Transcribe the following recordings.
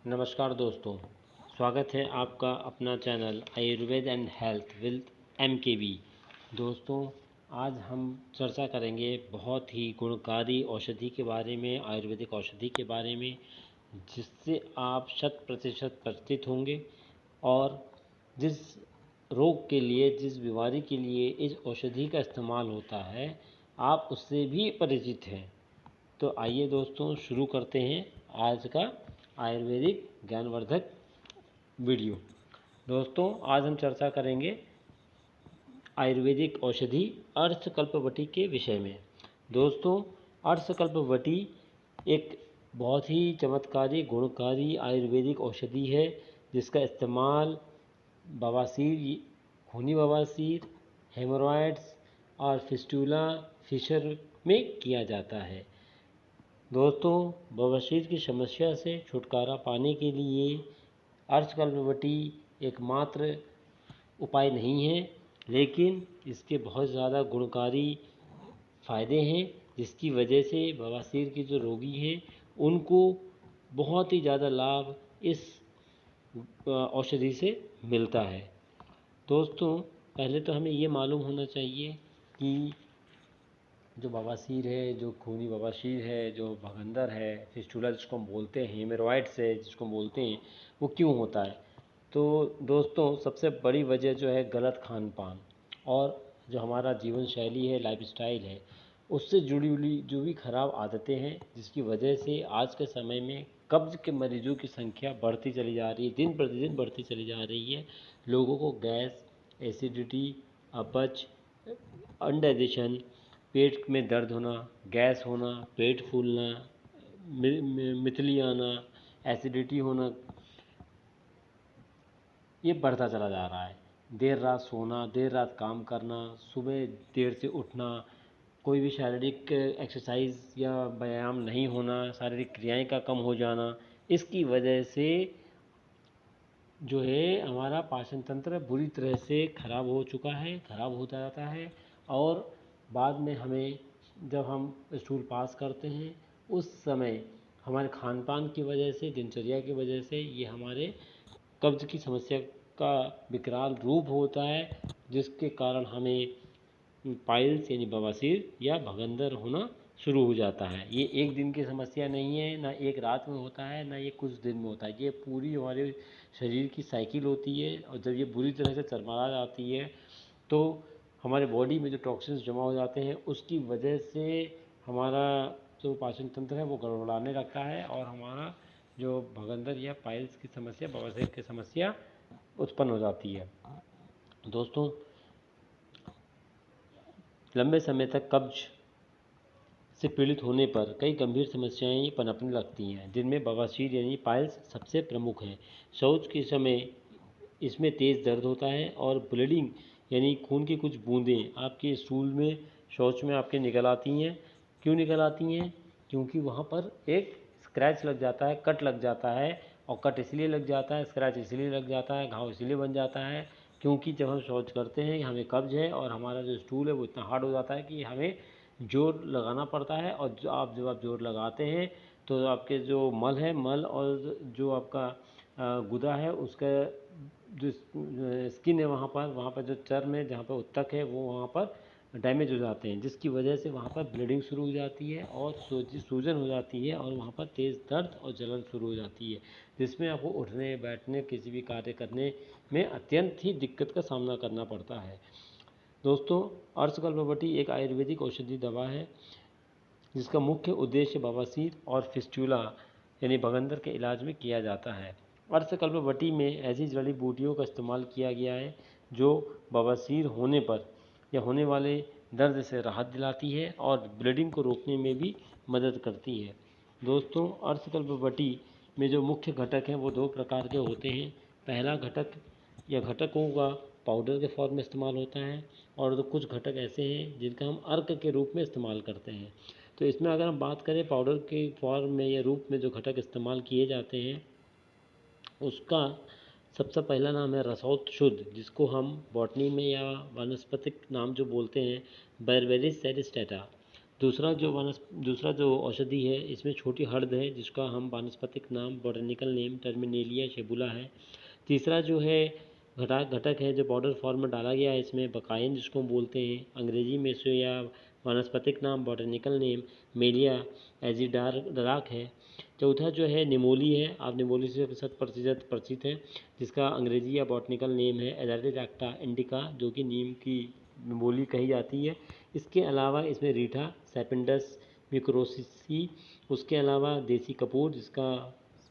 नमस्कार दोस्तों, स्वागत है आपका अपना channel Ayurveda and health with MKV। दोस्तों, आज हम चर्चा करेंगे बहुत ही गुणकारी औषधि के बारे में, आयुर्वेदिक औषधि के बारे में, जिससे आप 100% परिचित होंगे और जिस रोग के लिए, जिस बीमारी के लिए इस औषधि का इस्तेमाल होता है, आप उससे भी परिचित हैं। तो आइए दोस्तों, शुरू करते हैं आज का आयुर्वेदिक ज्ञानवर्धक वीडियो। दोस्तों, आज हम चर्चा करेंगे आयुर्वेदिक औषधि अर्शकल्पवटी के विषय में। दोस्तों, अर्शकल्पवटी एक बहुत ही चमत्कारी गुणकारी आयुर्वेदिक औषधि है, जिसका इस्तेमाल बवासीर, खूनी बवासीर, हेमोरॉयड्स और फिस्टुला फिशर में किया जाता है। दोस्तों, बवासीर की समस्या से छुटकारा पाने के लिए अर्शकल्पवटी एकमात्र उपाय नहीं है, लेकिन इसके बहुत ज़्यादा गुणकारी फ़ायदे हैं, जिसकी वजह से बवासीर के जो रोगी हैं उनको बहुत ही ज़्यादा लाभ इस औषधि से मिलता है। दोस्तों, पहले तो हमें ये मालूम होना चाहिए कि जो बवासीर है, जो खूनी बवासीर है, जो भगंदर है, फिस्टुला जिसको हम बोलते हैं, हेमोरॉयड्स है जिसको हम बोलते हैं, वो क्यों होता है। तो दोस्तों, सबसे बड़ी वजह जो है गलत खान पान और जो हमारा जीवन शैली है, लाइफस्टाइल है, उससे जुड़ी हुई जो भी ख़राब आदतें हैं, जिसकी वजह से आज के समय में कब्ज़ के मरीजों की संख्या बढ़ती चली जा रही है, दिन प्रतिदिन बढ़ती चली जा रही है। लोगों को गैस, एसिडिटी, अपच, अनडाइजेशन, पेट में दर्द होना, गैस होना, पेट फूलना, मितली आना, एसिडिटी होना, ये बढ़ता चला जा रहा है। देर रात सोना, देर रात काम करना, सुबह देर से उठना, कोई भी शारीरिक एक्सरसाइज या व्यायाम नहीं होना, शारीरिक क्रियाएं का कम हो जाना, इसकी वजह से जो है हमारा पाचन तंत्र बुरी तरह से खराब हो चुका है, खराब होता जाता है। और बाद में हमें जब हम स्टूल पास करते हैं, उस समय हमारे खान पान की वजह से, दिनचर्या की वजह से ये हमारे कब्ज़ की समस्या का विकराल रूप होता है, जिसके कारण हमें पाइल्स यानी बवासीर या भगंदर होना शुरू हो जाता है। ये एक दिन की समस्या नहीं है, ना एक रात में होता है, ना ये कुछ दिन में होता है। ये पूरी हमारे शरीर की साइकिल होती है, और जब ये बुरी तरह से चरमरा जाती है तो हमारे बॉडी में जो टॉक्सिन्स जमा हो जाते हैं, उसकी वजह से हमारा जो पाचन तंत्र है वो गड़बड़ाने लगता है, और हमारा जो भगंदर या पाइल्स की समस्या, बवासीर की समस्या उत्पन्न हो जाती है। दोस्तों, लंबे समय तक कब्ज से पीड़ित होने पर कई गंभीर समस्याएं पनपने लगती हैं, जिनमें बवासीर यानी पाइल्स सबसे प्रमुख है। शौच के समय इसमें तेज़ दर्द होता है और ब्लीडिंग यानी खून की कुछ बूंदें आपके स्टूल में, शौच में आपके निकल आती हैं। क्यों निकल आती हैं? क्योंकि वहाँ पर एक स्क्रैच लग जाता है, कट लग जाता है, और कट इसलिए लग जाता है, स्क्रैच इसलिए लग जाता है, घाव इसलिए बन जाता है, क्योंकि जब हम शौच करते हैं हमें कब्ज है और हमारा जो स्टूल है वो इतना हार्ड हो जाता है कि हमें जोर लगाना पड़ता है। और जब आप जोर लगाते हैं तो आपके जो मल है, मल और जो आपका गुदा है, उसका जो स्किन है वहाँ पर जो चर्म है, जहाँ पर उत्तक है, वो वहाँ पर डैमेज हो जाते हैं, जिसकी वजह से वहाँ पर ब्लीडिंग शुरू हो जाती है और सूजन हो जाती है, और वहाँ पर तेज़ दर्द और जलन शुरू हो जाती है, जिसमें आपको उठने बैठने, किसी भी कार्य करने में अत्यंत ही दिक्कत का सामना करना पड़ता है। दोस्तों, अर्शकल्पवटी एक आयुर्वेदिक औषधि दवा है, जिसका मुख्य उद्देश्य बवासीर और फिस्टुला यानी भगंदर के इलाज में किया जाता है। अर्शकल्पवटी में ऐसी जड़ी बूटियों का इस्तेमाल किया गया है जो बवासीर होने पर या होने वाले दर्द से राहत दिलाती है और ब्लीडिंग को रोकने में भी मदद करती है। दोस्तों, अर्शकल्पवटी में जो मुख्य घटक हैं वो दो प्रकार के होते हैं। पहला घटक या घटकों का पाउडर के फॉर्म में इस्तेमाल होता है, और तो कुछ घटक ऐसे हैं जिनका हम अर्क के रूप में इस्तेमाल करते हैं। तो इसमें अगर हम बात करें पाउडर के फॉर्म में या रूप में जो घटक इस्तेमाल किए जाते हैं, उसका सबसे पहला नाम है रसौत शुद्ध, जिसको हम बॉटनी में या वानस्पतिक नाम जो बोलते हैं, बेरबेरिस सेरिस्टेटा। दूसरा जो औषधि है इसमें छोटी हर्द है जिसका हम वानस्पतिक नाम बॉटनिकल नेम टर्मिनेलिया शेबुला है। तीसरा जो है घटक है जो पाउडर फॉर्म में डाला गया है इसमें बकाइन जिसको हम बोलते हैं अंग्रेजी में से या वानस्पतिक नाम बॉटनिकल नेम मेलिया एजिडाराक है। चौथा जो है निमोली है, आप निमोली से 100% परिचित है, जिसका अंग्रेजी या बॉटनिकल नेम है एजारिडैक्टा इंडिका जो कि नीम की निमोली कही जाती है। इसके अलावा इसमें रीठा सैपिंडस मिक्रोसिसी, उसके अलावा देसी कपूर जिसका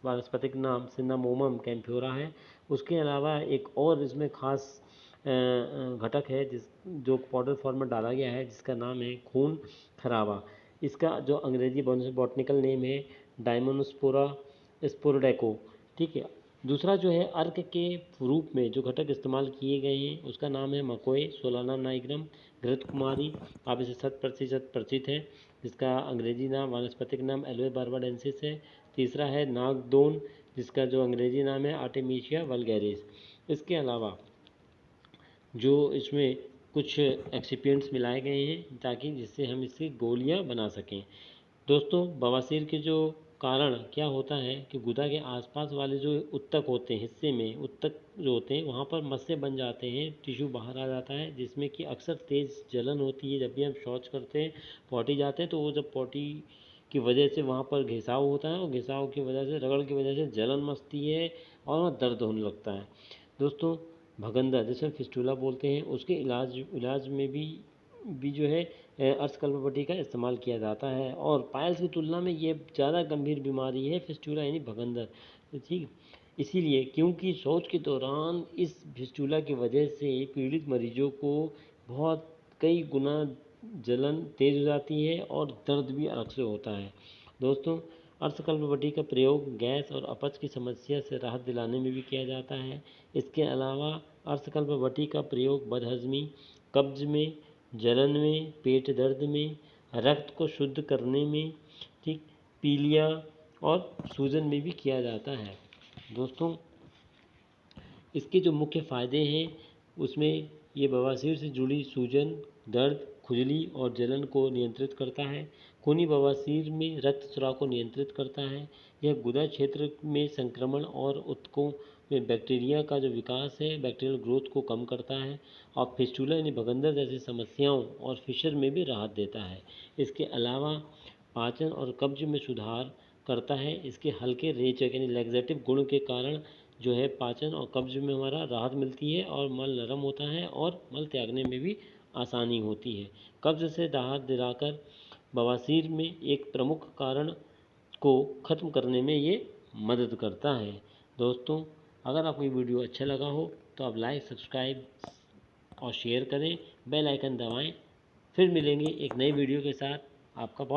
वानस्पतिक नाम सिन्नामोमम कैम्फ्योरा है। उसके अलावा एक और इसमें खास घटक है जो पाउडर फॉर्म में डाला गया है जिसका नाम है खून खराबा। इसका जो अंग्रेजी बॉटनिकल नेम है डायमोनोस्पोरा स्पोरोडेको। ठीक है। दूसरा जो है अर्क के रूप में जो घटक इस्तेमाल किए गए हैं उसका नाम है मकोए सोलानम नाइग्रम घृत कुमारी, आप इसे 100% परिचित है, जिसका अंग्रेजी नाम वानस्पतिक नाम एलोए बार्बाडेंसिस है। तीसरा है नागदोन जिसका जो अंग्रेजी नाम है आर्टेमिशिया वल्गैरिस। इसके अलावा जो इसमें कुछ एक्सिपिएंट्स मिलाए गए हैं ताकि जिससे हम इसकी गोलियां बना सकें। दोस्तों बवासीर के जो कारण क्या होता है कि गुदा के आसपास वाले जो उत्तक होते हैं हिस्से में उत्तक जो होते हैं वहाँ पर मस्से बन जाते हैं, टिश्यू बाहर आ जाता है जिसमें कि अक्सर तेज़ जलन होती है। जब भी हम शौच करते हैं पॉटी जाते हैं तो वो जब पॉटी की वजह से वहाँ पर घिसाव होता है और घिसाव की वजह से रगड़ की वजह से जलन मचती है और वहाँ दर्द होने लगता है। दोस्तों भगंदर जिसे हम फिस्टूला बोलते हैं उसके इलाज में भी जो है अर्शकल्पपट्टी का इस्तेमाल किया जाता है और पाइल्स की तुलना में ये ज़्यादा गंभीर बीमारी है फिस्टूला यानी भगंदर। ठीक, इसीलिए क्योंकि शौच के दौरान इस फिस्टूला की वजह से पीड़ित मरीजों को बहुत कई गुना जलन तेज़ हो जाती है और दर्द भी अलग से होता है। दोस्तों अर्शकल्पपट्टी का प्रयोग गैस और अपच की समस्या से राहत दिलाने में भी किया जाता है। इसके अलावा अर्शकल्पपट्टी का प्रयोग बदहज़मी, कब्ज में, जलन में, पेट दर्द में, रक्त को शुद्ध करने में, ठीक, पीलिया और सूजन में भी किया जाता है। दोस्तों इसके जो मुख्य फ़ायदे हैं उसमें ये बवासीर से जुड़ी सूजन, दर्द, खुजली और जलन को नियंत्रित करता है। खूनी बवासीर में रक्त स्राव को नियंत्रित करता है। यह गुदा क्षेत्र में संक्रमण और ऊतकों में बैक्टीरिया का जो विकास है बैक्टीरियल ग्रोथ को कम करता है और फिस्टूला यानी भगंदर जैसी समस्याओं और फिशर में भी राहत देता है। इसके अलावा पाचन और कब्ज में सुधार करता है। इसके हल्के रेचक यानी लैक्सेटिव गुण के कारण जो है पाचन और कब्ज में हमारा राहत मिलती है और मल नरम होता है और मल त्यागने में भी आसानी होती है। कब्ज से राहत दिलाकर बवासीर में एक प्रमुख कारण को ख़त्म करने में ये मदद करता है। दोस्तों अगर आपको ये वीडियो अच्छा लगा हो तो आप लाइक, सब्सक्राइब और शेयर करें, बेल आइकन दबाएं। फिर मिलेंगे एक नई वीडियो के साथ। आपका बहुत